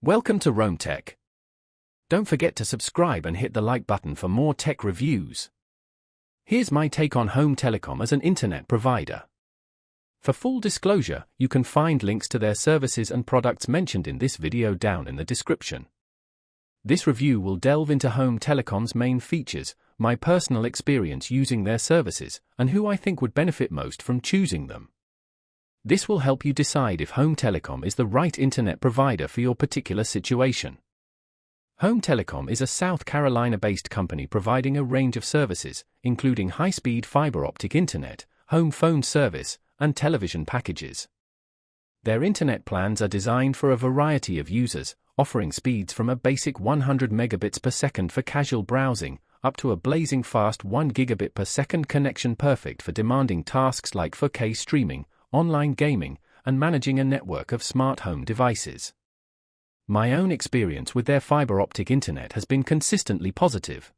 Welcome to Rome Tech. Don't forget to subscribe and hit the like button for more tech reviews. Here's my take on Home Telecom as an internet provider. For full disclosure, you can find links to their services and products mentioned in this video down in the description. This review will delve into Home Telecom's main features, my personal experience using their services, and who I think would benefit most from choosing them. This will help you decide if Home Telecom is the right internet provider for your particular situation. Home Telecom is a South Carolina-based company providing a range of services, including high-speed fiber optic internet, home phone service, and television packages. Their internet plans are designed for a variety of users, offering speeds from a basic 100 megabits per second for casual browsing, up to a blazing fast 1 gigabit per second connection perfect for demanding tasks like 4K streaming, online gaming, and managing a network of smart home devices. My own experience with their fiber optic internet has been consistently positive.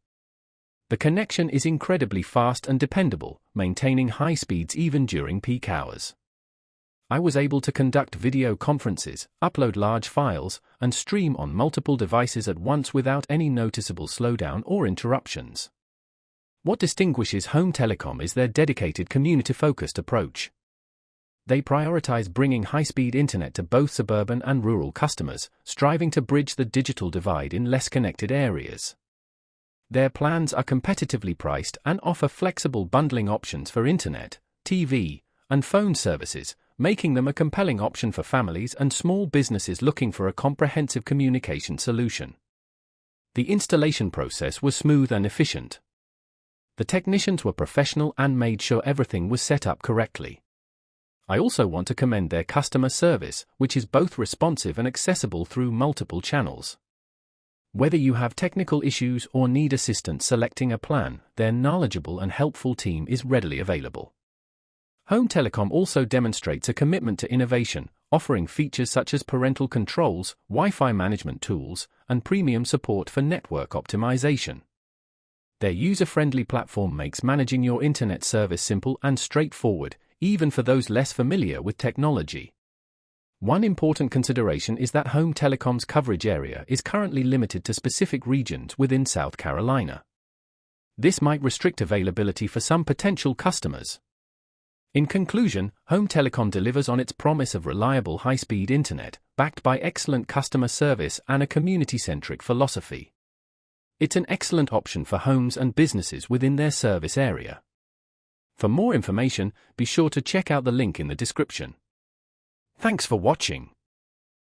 The connection is incredibly fast and dependable, maintaining high speeds even during peak hours. I was able to conduct video conferences, upload large files, and stream on multiple devices at once without any noticeable slowdown or interruptions. What distinguishes Home Telecom is their dedicated community-focused approach. They prioritize bringing high-speed internet to both suburban and rural customers, striving to bridge the digital divide in less connected areas. Their plans are competitively priced and offer flexible bundling options for internet, TV, and phone services, making them a compelling option for families and small businesses looking for a comprehensive communication solution. The installation process was smooth and efficient. The technicians were professional and made sure everything was set up correctly. I also want to commend their customer service, which is both responsive and accessible through multiple channels. Whether you have technical issues or need assistance selecting a plan, their knowledgeable and helpful team is readily available. Home Telecom also demonstrates a commitment to innovation, offering features such as parental controls, Wi-Fi management tools, and premium support for network optimization. Their user-friendly platform makes managing your internet service simple and straightforward, even for those less familiar with technology. One important consideration is that Home Telecom's coverage area is currently limited to specific regions within South Carolina. This might restrict availability for some potential customers. In conclusion, Home Telecom delivers on its promise of reliable high-speed internet, backed by excellent customer service and a community-centric philosophy. It's an excellent option for homes and businesses within their service area. For more information, be sure to check out the link in the description. Thanks for watching.